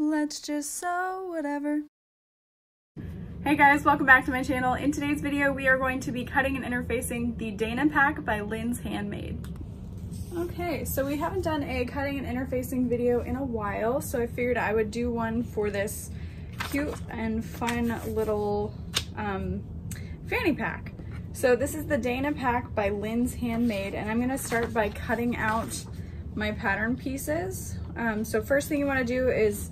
let's just sew whatever. Hey guys, welcome back to my channel. In today's video, we are going to be cutting and interfacing the Dayna pack by Linds Handmade. Okay, so we haven't done a cutting and interfacing video in a while, so I figured I would do one for this cute and fun little fanny pack. So this is the Dayna pack by Linds Handmade, and I'm gonna start by cutting out my pattern pieces. So first thing you wanna do is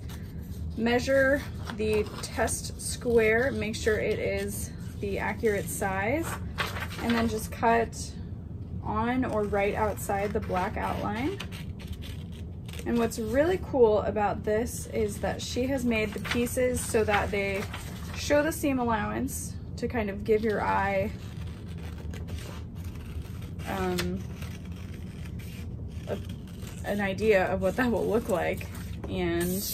measure the test square, make sure it is the accurate size, and then just cut on or right outside the black outline. And what's really cool about this is that she has made the pieces so that they show the seam allowance to kind of give your eye an idea of what that will look like, and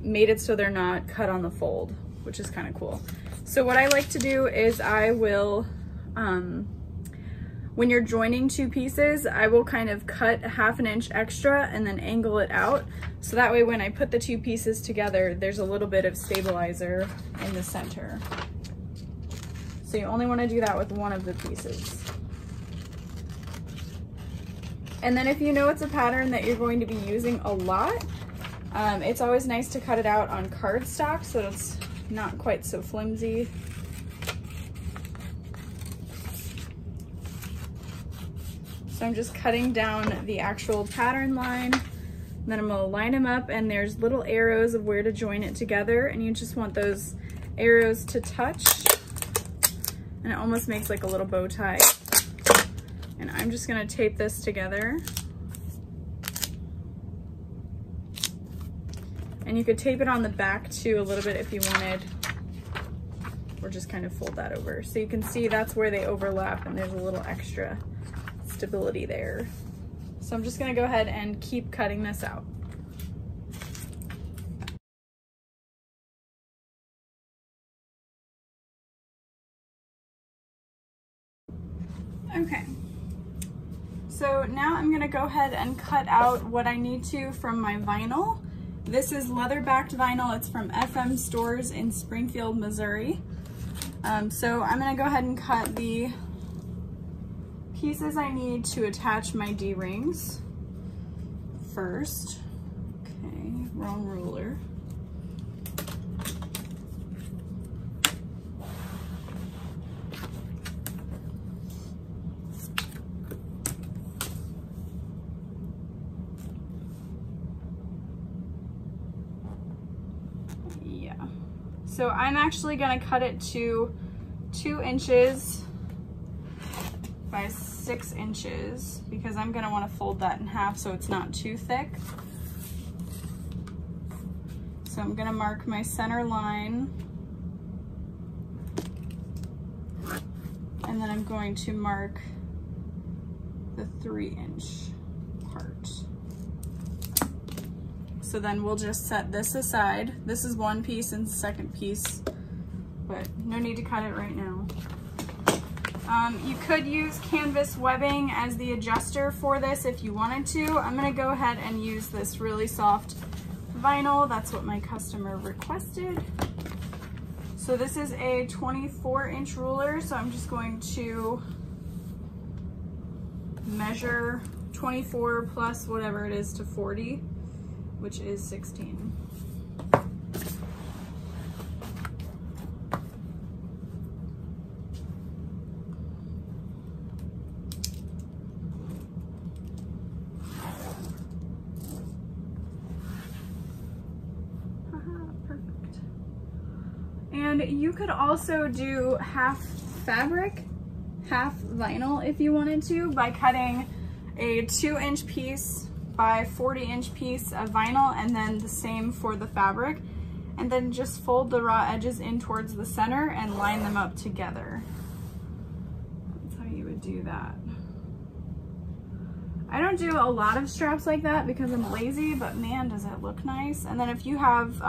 made it so they're not cut on the fold, which is kind of cool. So what I like to do is I will, when you're joining two pieces, I will kind of cut a ½ inch extra and then angle it out. So that way when I put the two pieces together, there's a little bit of stabilizer in the center. So you only want to do that with one of the pieces. And then if you know it's a pattern that you're going to be using a lot, it's always nice to cut it out on cardstock so it's not quite so flimsy. So I'm just cutting down the actual pattern line, then I'm gonna line them up, and there's little arrows of where to join it together, and you just want those arrows to touch, and it almost makes like a little bow tie. And I'm just gonna tape this together. And you could tape it on the back too a little bit if you wanted, or just kind of fold that over. So you can see that's where they overlap and there's a little extra stability there. So I'm just gonna go ahead and keep cutting this out. Okay. So now I'm gonna go ahead and cut out what I need to from my vinyl. This is leather-backed vinyl. It's from FM Stores in Springfield, Missouri. So I'm gonna go ahead and cut the pieces I need to attach my D-rings first. Okay, wrong ruler. So I'm actually gonna cut it to 2 inches by 6 inches because I'm gonna wanna fold that in half so it's not too thick. So I'm gonna mark my center line, and then I'm going to mark the 3-inch part. So then we'll just set this aside. This is one piece and second piece, but no need to cut it right now. You could use canvas webbing as the adjuster for this if you wanted to. I'm gonna go ahead and use this really soft vinyl. That's what my customer requested. So this is a 24-inch ruler, so I'm just going to measure 24 plus whatever it is to 40. Which is 16. Perfect. And you could also do half fabric, half vinyl if you wanted to, by cutting a 2-inch piece by 40-inch piece of vinyl, and then the same for the fabric, and then just fold the raw edges in towards the center and line them up together. That's how you would do that. I don't do a lot of straps like that because I'm lazy, but man, does it look nice. And then if you have,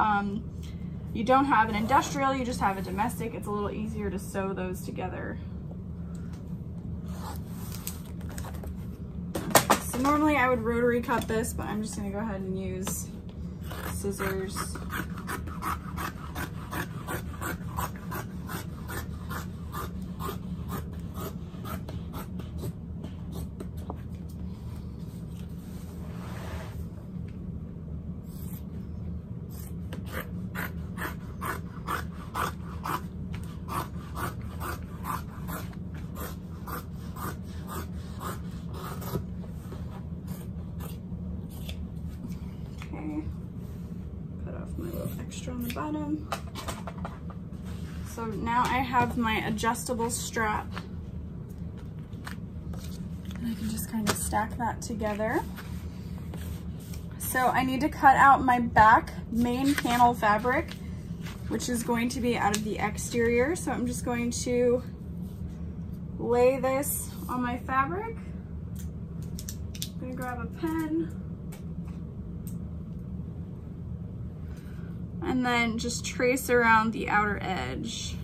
you don't have an industrial, you just have a domestic, it's a little easier to sew those together. So normally I would rotary cut this, but I'm just gonna go ahead and use scissors. On the bottom. So now I have my adjustable strap, and I can just kind of stack that together. So I need to cut out my back main panel fabric, which is going to be out of the exterior. So I'm just going to lay this on my fabric. I'm gonna grab a pen. And then just trace around the outer edge.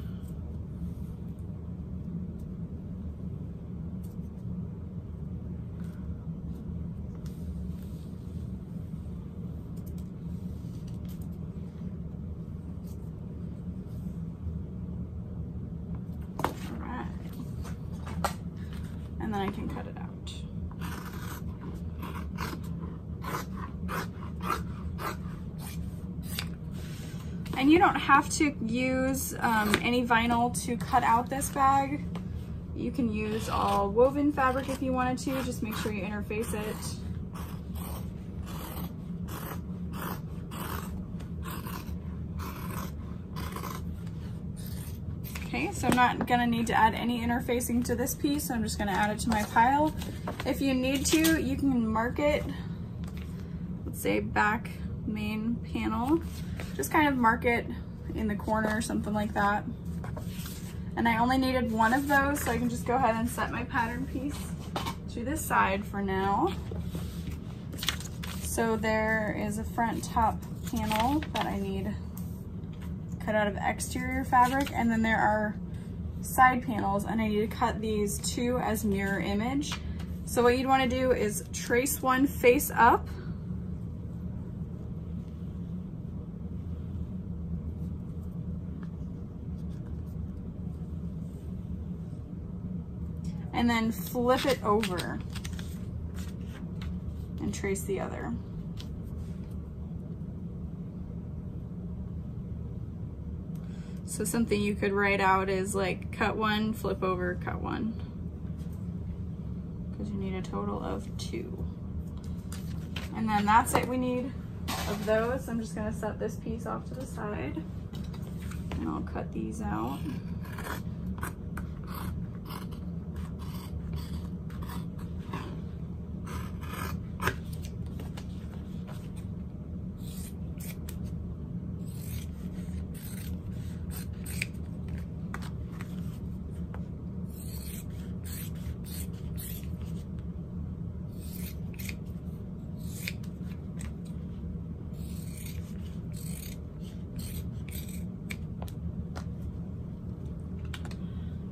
All right. And then I can cut it out. And you don't have to use any vinyl to cut out this bag. You can use all woven fabric if you wanted to, just make sure you interface it. Okay, so I'm not gonna need to add any interfacing to this piece, so I'm just gonna add it to my pile. If you need to, you can mark it, let's say back main panel. Just kind of mark it in the corner or something like that. And I only needed one of those, so I can just go ahead and set my pattern piece to this side for now. So there is a front top panel that I need cut out of exterior fabric, and then there are side panels, and I need to cut these two as mirror image. So what you'd want to do is trace one face up, and then flip it over and trace the other. So something you could write out is like cut one, flip over, cut one, because you need a total of 2. And then that's it we need of those. I'm just gonna set this piece off to the side and I'll cut these out.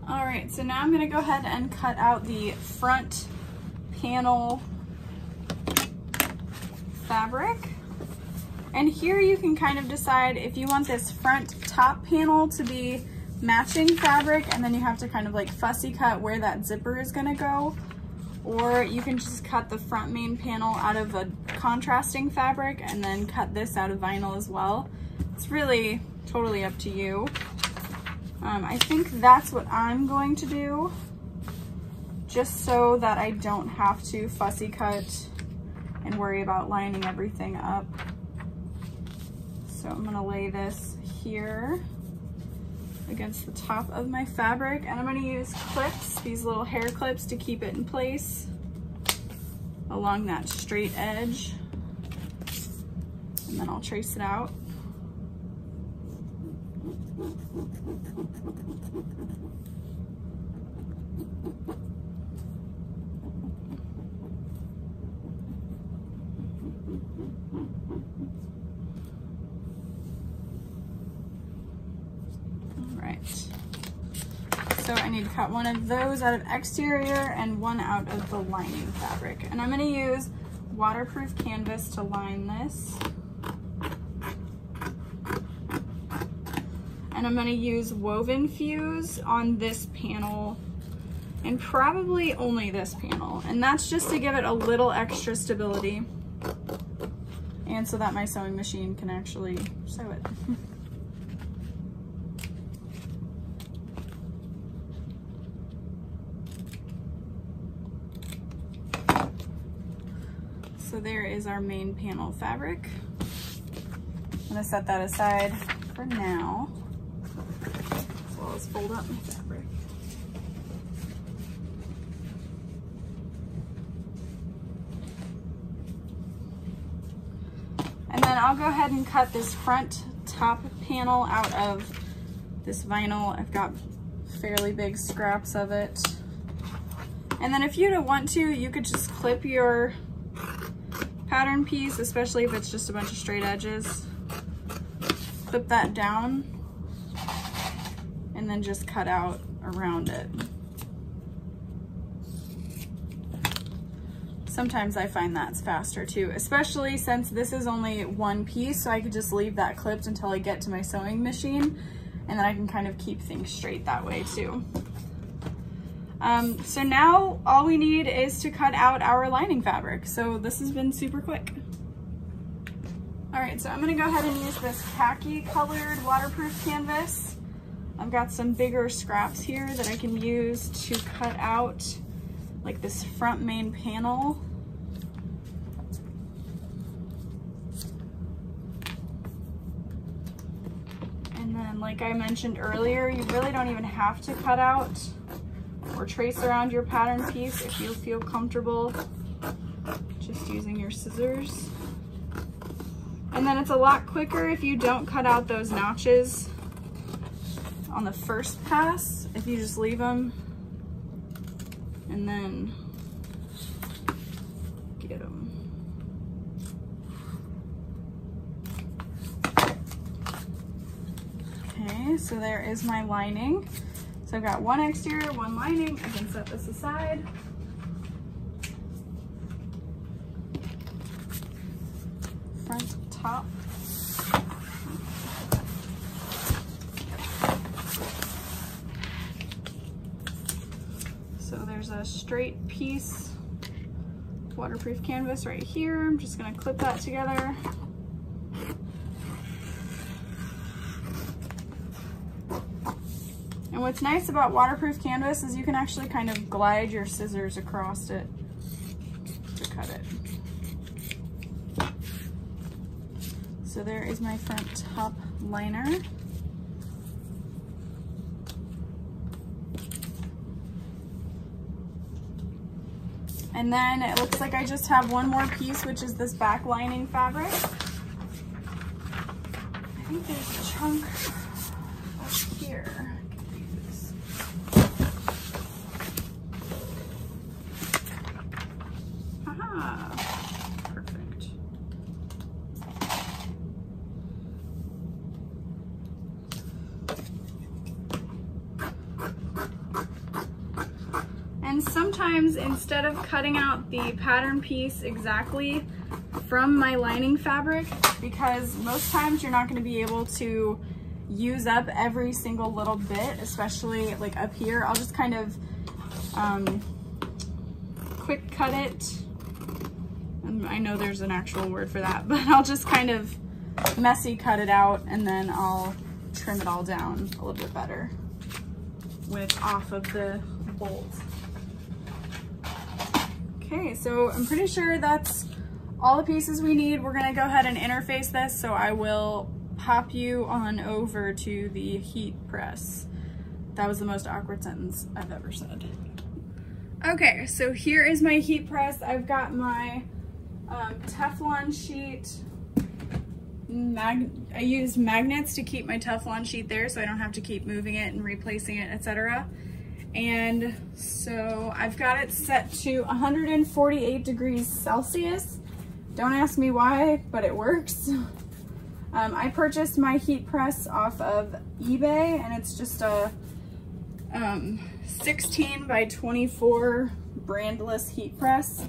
All right, so now I'm gonna go ahead and cut out the front panel fabric. And here you can kind of decide if you want this front top panel to be matching fabric, and then you have to kind of like fussy cut where that zipper is gonna go, or you can just cut the front main panel out of a contrasting fabric and then cut this out of vinyl as well. It's really totally up to you. I think that's what I'm going to do, just so that I don't have to fussy cut and worry about lining everything up. So I'm gonna lay this here against the top of my fabric, and I'm gonna use clips, these little hair clips, to keep it in place along that straight edge. And then I'll trace it out. So I need to cut one of those out of exterior and one out of the lining fabric. And I'm gonna use waterproof canvas to line this. And I'm gonna use Woven Fuse on this panel and probably only this panel. And that's just to give it a little extra stability and so that my sewing machine can actually sew it. So there is our main panel fabric. I'm gonna set that aside for now, as well as fold up my fabric. And then I'll go ahead and cut this front top panel out of this vinyl. I've got fairly big scraps of it. And then if you want to, you could just clip your pattern piece, especially if it's just a bunch of straight edges. Clip that down and then just cut out around it. Sometimes I find that's faster too, especially since this is only one piece, so I could just leave that clipped until I get to my sewing machine, and then I can kind of keep things straight that way too. So now all we need is to cut out our lining fabric. So this has been super quick. All right, so I'm gonna go ahead and use this khaki colored waterproof canvas. I've got some bigger scraps here that I can use to cut out like this front main panel. And then like I mentioned earlier, you really don't even have to cut out or trace around your pattern piece if you feel comfortable just using your scissors. And then it's a lot quicker if you don't cut out those notches on the first pass, if you just leave them and then get them. Okay, so there is my lining. So I've got one exterior, one lining. I can set this aside. Front, top. So there's a straight piece waterproof canvas right here. I'm just gonna clip that together. And what's nice about waterproof canvas is you can actually kind of glide your scissors across it to cut it. So there is my front top liner. And then it looks like I just have one more piece, which is this back lining fabric. I think there's a chunk up here. Perfect. And sometimes instead of cutting out the pattern piece exactly from my lining fabric, because most times you're not going to be able to use up every single little bit, especially like up here, I'll just kind of quick cut it. I know there's an actual word for that, but I'll just kind of messy cut it out and then I'll trim it all down a little bit better when it's off of the bolt. Okay, so I'm pretty sure that's all the pieces we need. We're gonna go ahead and interface this, so I will pop you on over to the heat press. That was the most awkward sentence I've ever said. Okay, so here is my heat press. I've got my Teflon sheet. I use magnets to keep my Teflon sheet there so I don't have to keep moving it and replacing it, etc. And so I've got it set to 148 degrees Celsius. Don't ask me why, but it works. I purchased my heat press off of eBay, and it's just a 16 by 24 Brandless heat press.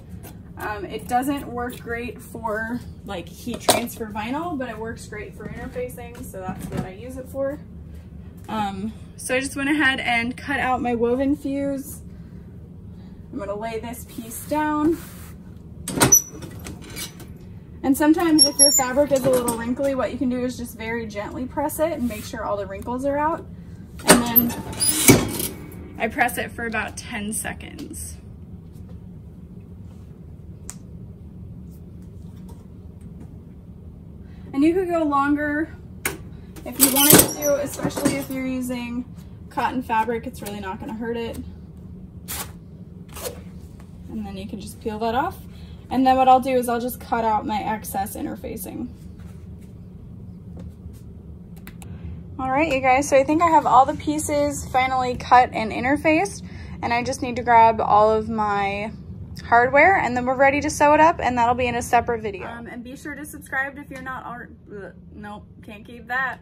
It doesn't work great for like heat transfer vinyl, but it works great for interfacing, so that's what I use it for. So I just went ahead and cut out my woven fuse. I'm gonna lay this piece down. And sometimes if your fabric is a little wrinkly, what you can do is just very gently press it and make sure all the wrinkles are out. And then I press it for about 10 seconds. And you could go longer if you wanted to, especially if you're using cotton fabric, it's really not gonna hurt it. And then you can just peel that off. And then what I'll do is I'll just cut out my excess interfacing. All right, you guys, so I think I have all the pieces finally cut and interfaced, and I just need to grab all of my hardware, and then we're ready to sew it up, and that'll be in a separate video. And be sure to subscribe if you're not already. Nope, can't keep that.